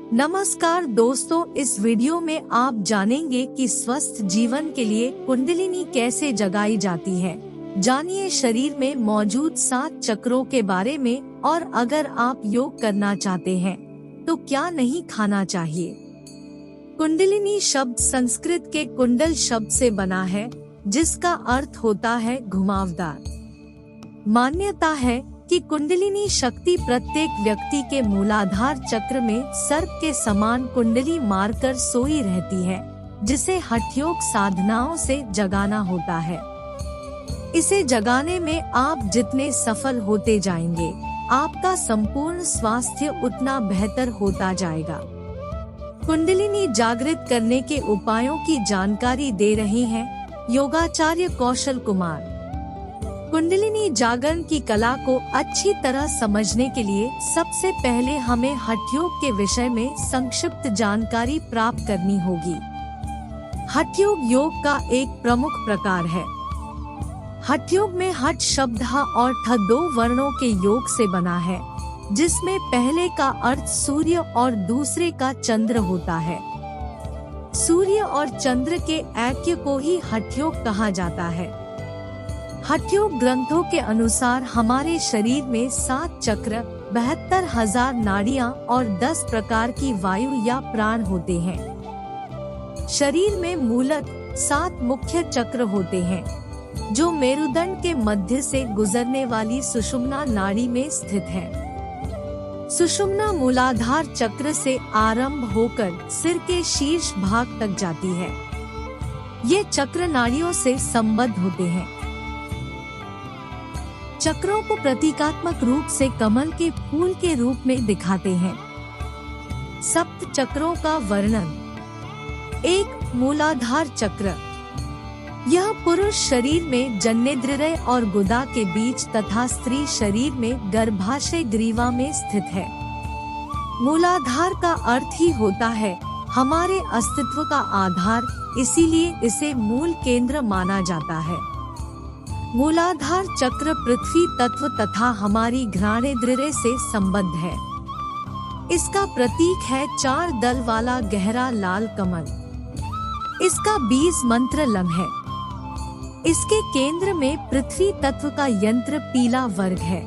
नमस्कार दोस्तों, इस वीडियो में आप जानेंगे कि स्वस्थ जीवन के लिए कुंडलिनी कैसे जगाई जाती है। जानिए शरीर में मौजूद 7 चक्रों के बारे में और अगर आप योग करना चाहते हैं तो क्या नहीं खाना चाहिए। कुंडलिनी शब्द संस्कृत के कुंडल शब्द से बना है, जिसका अर्थ होता है घुमावदार। मान्यता है कि कुंडलिनी शक्ति प्रत्येक व्यक्ति के मूलाधार चक्र में सर्प के समान कुंडली मारकर सोई रहती है, जिसे हठयोग साधनाओं से जगाना होता है। इसे जगाने में आप जितने सफल होते जाएंगे, आपका संपूर्ण स्वास्थ्य उतना बेहतर होता जाएगा। कुंडलिनी जागृत करने के उपायों की जानकारी दे रहे हैं योगाचार्य कौशल कुमार। कुंडलिनी जागरण की कला को अच्छी तरह समझने के लिए सबसे पहले हमें हठयोग के विषय में संक्षिप्त जानकारी प्राप्त करनी होगी। हठयोग योग का एक प्रमुख प्रकार है। हठयोग में हठ शब्द ह और ठ 2 वर्णों के योग से बना है, जिसमें पहले का अर्थ सूर्य और दूसरे का चंद्र होता है। सूर्य और चंद्र के ऐक्य को ही हठयोग कहा जाता है। हठयोग ग्रंथों के अनुसार हमारे शरीर में 7 चक्र, 72,000 नाड़ियां और 10 प्रकार की वायु या प्राण होते हैं। शरीर में मूलतः 7 मुख्य चक्र होते हैं, जो मेरुदंड के मध्य से गुजरने वाली सुषुम्ना नाड़ी में स्थित है। सुषुम्ना मूलाधार चक्र से आरंभ होकर सिर के शीर्ष भाग तक जाती है। ये चक्र नाड़ियों से संबद्ध होते हैं। चक्रों को प्रतीकात्मक रूप से कमल के फूल के रूप में दिखाते हैं। सप्त चक्रों का वर्णन। 1. मूलाधार चक्र। यह पुरुष शरीर में जनेन्द्रिय और गुदा के बीच तथा स्त्री शरीर में गर्भाशय ग्रीवा में स्थित है। मूलाधार का अर्थ ही होता है हमारे अस्तित्व का आधार, इसीलिए इसे मूल केंद्र माना जाता है। मूलाधार चक्र पृथ्वी तत्व तथा हमारी घ्राणेन्द्रिय से संबद्ध है। इसका प्रतीक है 4 दल वाला गहरा लाल कमल। इसका बीज मंत्र लम है। इसके केंद्र में पृथ्वी तत्व का यंत्र पीला वर्ग है।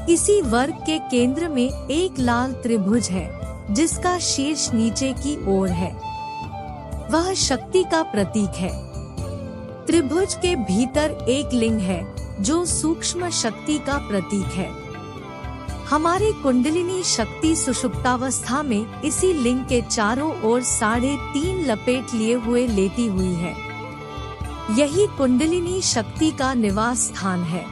इसी वर्ग के केंद्र में एक लाल त्रिभुज है, जिसका शीर्ष नीचे की ओर है। वह शक्ति का प्रतीक है। त्रिभुज के भीतर एक लिंग है, जो सूक्ष्म शक्ति का प्रतीक है। हमारी कुंडलिनी शक्ति सुषुप्तावस्था में इसी लिंग के चारों ओर 3.5 लपेट लिए हुए लेटी हुई है। यही कुंडलिनी शक्ति का निवास स्थान है।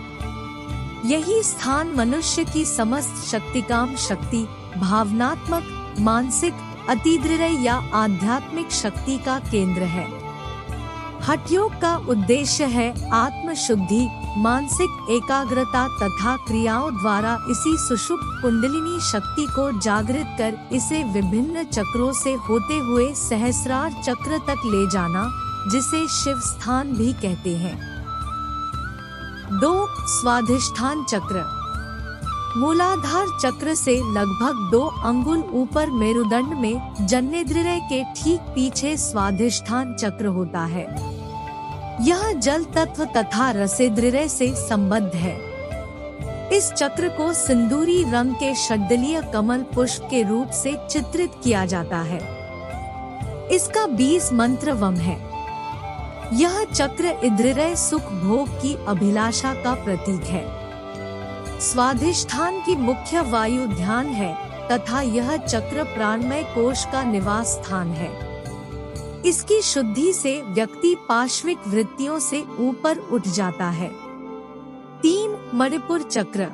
यही स्थान मनुष्य की समस्त शक्तिकाम शक्ति, भावनात्मक, मानसिक, अतीन्द्रिय या आध्यात्मिक शक्ति का केंद्र है। हठयोग का उद्देश्य है आत्म शुद्धि, मानसिक एकाग्रता तथा क्रियाओं द्वारा इसी सुषुप्त कुंडलिनी शक्ति को जागृत कर इसे विभिन्न चक्रों से होते हुए सहस्रार चक्र तक ले जाना, जिसे शिव स्थान भी कहते हैं। 2. स्वाधिष्ठान चक्र। मूलाधार चक्र से लगभग 2 अंगुल ऊपर मेरुदंड में जनेन्द्रिय के ठीक पीछे स्वाधिष्ठान चक्र होता है। यह जल तत्व तथा रसेन्द्रिय से संबद्ध है। इस चक्र को सिंदूरी रंग के षड्दलीय कमल पुष्प के रूप से चित्रित किया जाता है। इसका बीज मंत्र वम है। यह चक्र इंद्रिय सुख भोग की अभिलाषा का प्रतीक है। स्वाधिष्ठान की मुख्य वायु ध्यान है तथा यह चक्र प्राणमय कोश का निवास स्थान है। इसकी शुद्धि से व्यक्ति पाश्विक वृत्तियों से ऊपर उठ जाता है। 3. मणिपुर चक्र।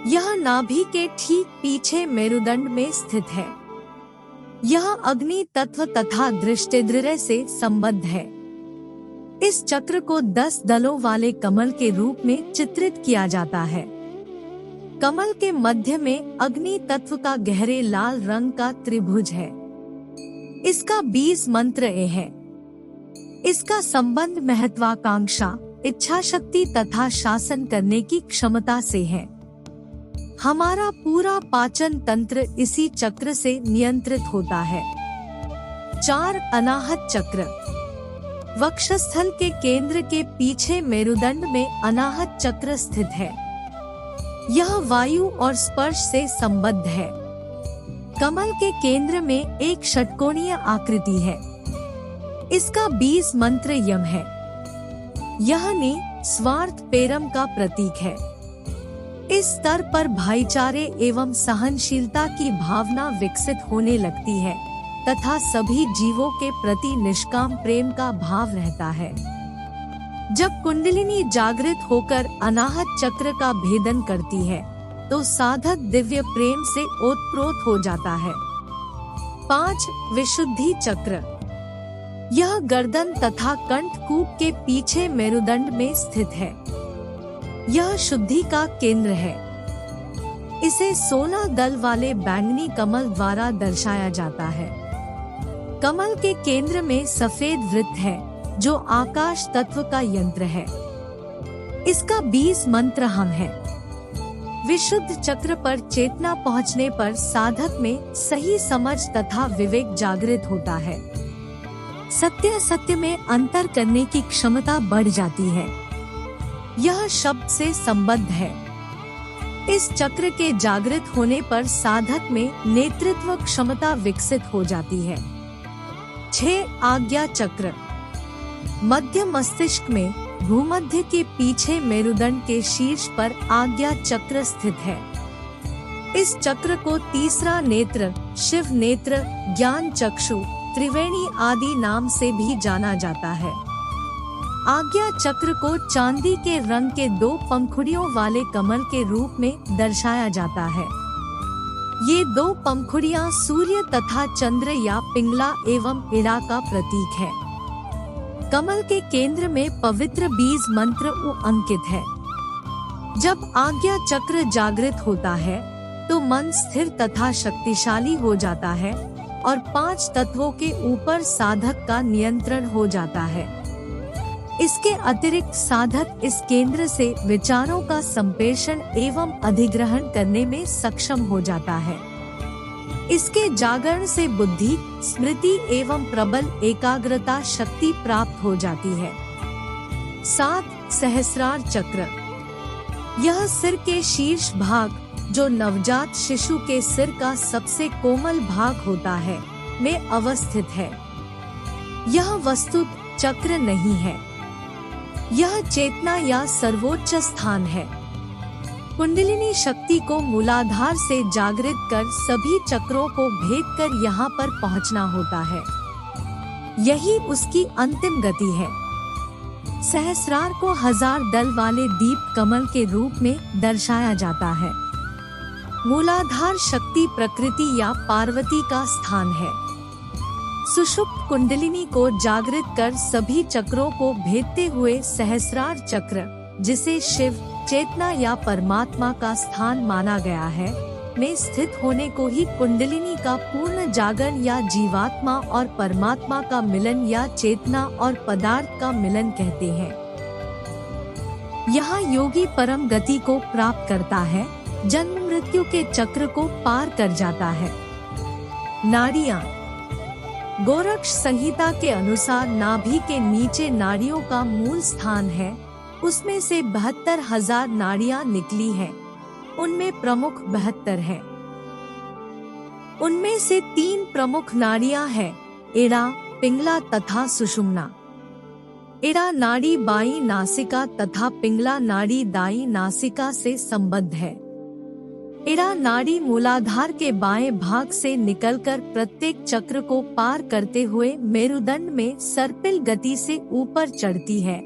यह नाभि के ठीक पीछे मेरुदंड में स्थित है। यह अग्नि तत्व तथा दृष्टेन्द्रिय से संबद्ध है। इस चक्र को 10 दलों वाले कमल के रूप में चित्रित किया जाता है। कमल के मध्य में अग्नि तत्व का गहरे लाल रंग का त्रिभुज है। इसका बीज मंत्र ए है। इसका संबंध महत्वाकांक्षा, इच्छा शक्ति तथा शासन करने की क्षमता से है। हमारा पूरा पाचन तंत्र इसी चक्र से नियंत्रित होता है। 4. अनाहत चक्र। वक्षस्थल के केंद्र के पीछे मेरुदंड में अनाहत चक्र स्थित है। यह वायु और स्पर्श से संबद्ध है। कमल के केंद्र में एक षटकोणीय आकृति है। इसका बीज मंत्र यम है। यह नि स्वार्थ पेरम का प्रतीक है। इस स्तर पर भाईचारे एवं सहनशीलता की भावना विकसित होने लगती है तथा सभी जीवों के प्रति निष्काम प्रेम का भाव रहता है। जब कुंडलिनी जागृत होकर अनाहत चक्र का भेदन करती है तो साधक दिव्य प्रेम से ओतप्रोत हो जाता है। 5. विशुद्धि चक्र। यह गर्दन तथा कंठकूप के पीछे मेरुदंड में स्थित है। यह शुद्धि का केंद्र है। इसे 16 दल वाले बैंगनी कमल द्वारा दर्शाया जाता है। कमल के केंद्र में सफेद वृत्त है जो आकाश तत्व का यंत्र है। इसका बीज मंत्र हम है। विशुद्ध चक्र पर चेतना पहुँचने पर साधक में सही समझ तथा विवेक जागृत होता है। सत्य सत्य में अंतर करने की क्षमता बढ़ जाती है। यह शब्द से संबद्ध है। इस चक्र के जागृत होने पर साधक में नेतृत्व क्षमता विकसित हो जाती है। 6. आज्ञा चक्र। मध्य मस्तिष्क में भूमध्य के पीछे मेरुदंड के शीर्ष पर आज्ञा चक्र स्थित है। इस चक्र को तीसरा नेत्र, शिव नेत्र, ज्ञान चक्षु, त्रिवेणी आदि नाम से भी जाना जाता है। आज्ञा चक्र को चांदी के रंग के 2 पंखुड़ियों वाले कमल के रूप में दर्शाया जाता है। ये 2 पंखुड़ियां सूर्य तथा चंद्र या पिंगला एवं इड़ा का प्रतीक है। कमल के केंद्र में पवित्र बीज मंत्र उ अंकित है। जब आज्ञा चक्र जागृत होता है तो मन स्थिर तथा शक्तिशाली हो जाता है और 5 तत्वों के ऊपर साधक का नियंत्रण हो जाता है। इसके अतिरिक्त साधक इस केंद्र से विचारों का संप्रेषण एवं अधिग्रहण करने में सक्षम हो जाता है। इसके जागरण से बुद्धि, स्मृति एवं प्रबल एकाग्रता शक्ति प्राप्त हो जाती है। 7. सहस्रार चक्र। यह सिर के शीर्ष भाग, जो नवजात शिशु के सिर का सबसे कोमल भाग होता है, में अवस्थित है। यह वस्तुत चक्र नहीं है। यह चेतना या सर्वोच्च स्थान है। कुंडलिनी शक्ति को मूलाधार से जागृत कर सभी चक्रों को भेद कर यहाँ पर पहुँचना होता है। यही उसकी अंतिम गति है। सहस्रार को 1000 दल वाले दीप कमल के रूप में दर्शाया जाता है। मूलाधार शक्ति प्रकृति या पार्वती का स्थान है। सुषुप्त कुंडलिनी को जागृत कर सभी चक्रों को भेदते हुए सहस्रार चक्र, जिसे शिव, चेतना या परमात्मा का स्थान माना गया है, में स्थित होने को ही कुंडलिनी का पूर्ण जागरण या जीवात्मा और परमात्मा का मिलन या चेतना और पदार्थ का मिलन कहते हैं। यहाँ योगी परम गति को प्राप्त करता है, जन्म मृत्यु के चक्र को पार कर जाता है। नाड़ियाँ। गोरक्ष संहिता के अनुसार नाभि के नीचे नाड़ियों का मूल स्थान है। उसमें से 72,000 नाड़ियाँ निकली हैं। उनमें प्रमुख 72 हैं। उनमें से 3 प्रमुख नाड़ियाँ हैं, इड़ा, पिंगला तथा सुषुम्ना। इड़ा नाड़ी बाईं नासिका तथा पिंगला नाड़ी दाईं नासिका से संबद्ध है। इड़ा नाड़ी मूलाधार के बाएं भाग से निकलकर प्रत्येक चक्र को पार करते हुए मेरुदंड में सर्पिल गति से ऊपर चढ़ती है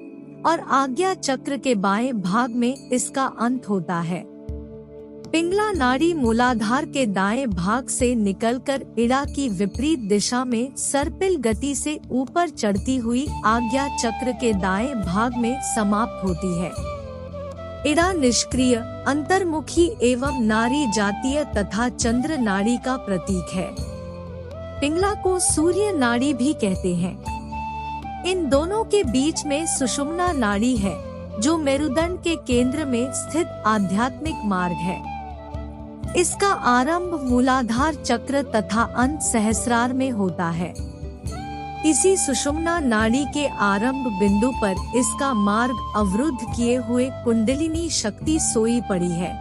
और आज्ञा चक्र के बाएं भाग में इसका अंत होता है। पिंगला नाड़ी मूलाधार के दाएं भाग से निकलकर इड़ा की विपरीत दिशा में सर्पिल गति से ऊपर चढ़ती हुई आज्ञा चक्र के दाएं भाग में समाप्त होती है। इड़ा निष्क्रिय, अंतर्मुखी एवं नारी जातीय तथा चंद्र नाड़ी का प्रतीक है। पिंगला को सूर्य नाड़ी भी कहते हैं। इन दोनों के बीच में सुषुम्ना नाड़ी है, जो मेरुदंड के केंद्र में स्थित आध्यात्मिक मार्ग है। इसका आरंभ मूलाधार चक्र तथा अंत सहस्रार में होता है। इसी सुषुम्ना नाड़ी के आरंभ बिंदु पर इसका मार्ग अवरुद्ध किए हुए कुंडलिनी शक्ति सोई पड़ी है।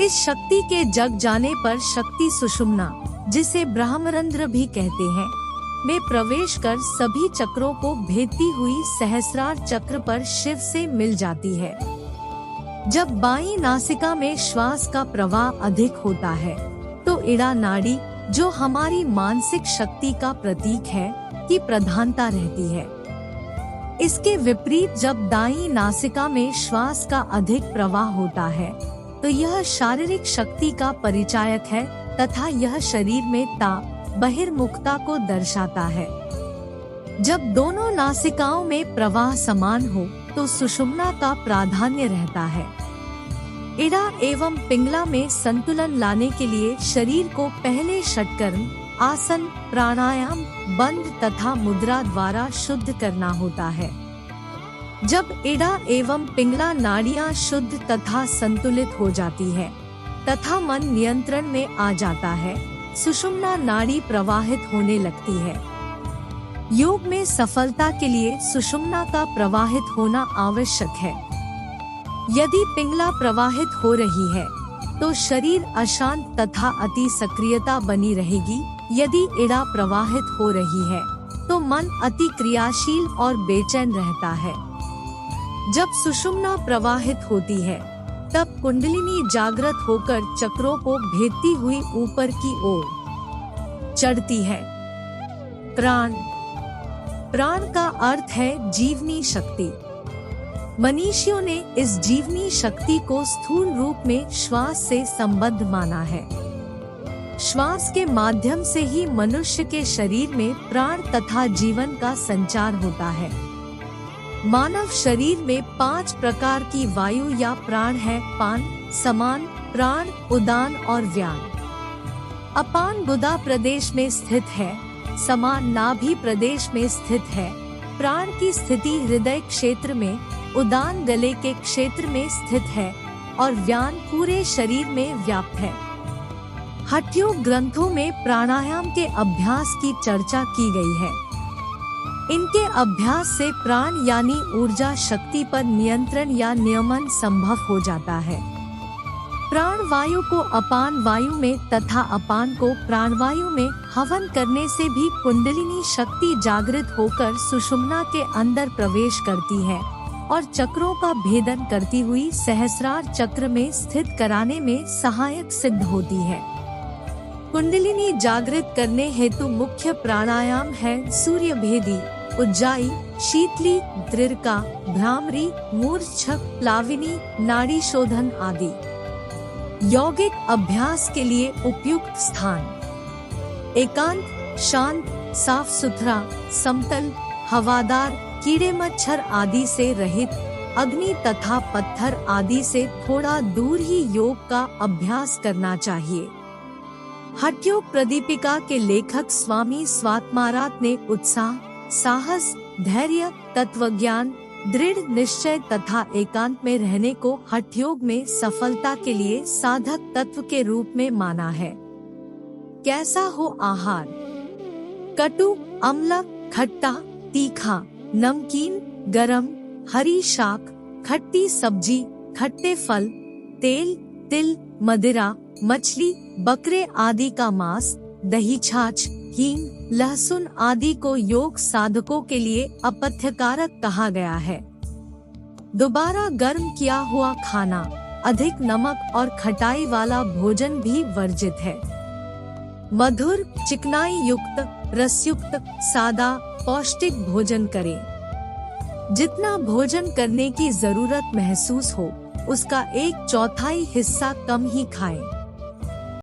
इस शक्ति के जग जाने पर शक्ति सुषुम्ना, जिसे ब्रह्मरंध्र भी कहते हैं, में प्रवेश कर सभी चक्रों को भेदती हुई सहस्रार चक्र पर शिव से मिल जाती है। जब बाईं नासिका में श्वास का प्रवाह अधिक होता है तो इड़ा नाड़ी, जो हमारी मानसिक शक्ति का प्रतीक है, की प्रधानता रहती है। इसके विपरीत जब दाईं नासिका में श्वास का अधिक प्रवाह होता है तो यह शारीरिक शक्ति का परिचायक है तथा यह शरीर में बहिर्मुखता को दर्शाता है। जब दोनों नासिकाओं में प्रवाह समान हो तो सुषुम्ना का प्राधान्य रहता है। इड़ा एवं पिंगला में संतुलन लाने के लिए शरीर को पहले षटकर्म, आसन, प्राणायाम, बंध तथा मुद्रा द्वारा शुद्ध करना होता है। जब इड़ा एवं पिंगला नाड़ियां शुद्ध तथा संतुलित हो जाती है तथा मन नियंत्रण में आ जाता है, सुषुम्ना नाड़ी प्रवाहित होने लगती है। योग में सफलता के लिए सुषुम्ना का प्रवाहित होना आवश्यक है। यदि पिंगला प्रवाहित हो रही है तो शरीर अशांत तथा अति सक्रियता बनी रहेगी। यदि इड़ा प्रवाहित हो रही है तो मन अति क्रियाशील और बेचैन रहता है। जब सुषुम्ना प्रवाहित होती है तब कुंडलिनी जागृत होकर चक्रों को भेदती हुई ऊपर की ओर चढ़ती है। प्राण, प्राण का अर्थ है जीवनी शक्ति। मनीषियों ने इस जीवनी शक्ति को स्थूल रूप में श्वास से संबद्ध माना है। श्वास के माध्यम से ही मनुष्य के शरीर में प्राण तथा जीवन का संचार होता है। मानव शरीर में 5 प्रकार की वायु या प्राण है: पान, समान, प्राण, उदान और व्यान। अपान गुदा प्रदेश में स्थित है, समान नाभि प्रदेश में स्थित है, प्राण की स्थिति हृदय क्षेत्र में, उदान गले के क्षेत्र में स्थित है और व्यान पूरे शरीर में व्याप्त है। हठयोग ग्रंथों में प्राणायाम के अभ्यास की चर्चा की गई है। इनके अभ्यास से प्राण यानी ऊर्जा शक्ति पर नियंत्रण या नियमन संभव हो जाता है। प्राण वायु को अपान वायु में तथा अपान को प्राणवायु में हवन करने से भी कुंडलिनी शक्ति जागृत होकर सुषुम्ना के अंदर प्रवेश करती है और चक्रों का भेदन करती हुई सहस्रार चक्र में स्थित कराने में सहायक सिद्ध होती है। कुंडलिनी जागृत करने हेतु मुख्य प्राणायाम है सूर्य भेदी, उज्जाई, शीतली, दृढ़का, भ्रामरी, मूर्छक, प्लाविनी, नाड़ी शोधन आदि। यौगिक अभ्यास के लिए उपयुक्त स्थान: एकांत, शांत, साफ सुथरा, समतल, हवादार, कीड़े मच्छर आदि से रहित, अग्नि तथा पत्थर आदि से थोड़ा दूर ही योग का अभ्यास करना चाहिए। हठयोग प्रदीपिका के लेखक स्वामी स्वात्मारात ने उत्साह, साहस, धैर्य, तत्वज्ञान, दृढ़ निश्चय तथा एकांत में रहने को हठयोग में सफलता के लिए साधक तत्व के रूप में माना है। कैसा हो आहार? कटु, अम्ल, खट्टा, तीखा, नमकीन, गरम, हरी शाक, खट्टी सब्जी, खट्टे फल, तेल, तिल, मदिरा, मछली, बकरे आदि का मांस, दही, छाछ, हींग, लहसुन आदि को योग साधकों के लिए अपथ्यकारक कहा गया है। दोबारा गर्म किया हुआ खाना, अधिक नमक और खटाई वाला भोजन भी वर्जित है। मधुर, चिकनाई युक्त, रसयुक्त, सादा, पौष्टिक भोजन करें। जितना भोजन करने की जरूरत महसूस हो, उसका 1/4 हिस्सा कम ही खाएं।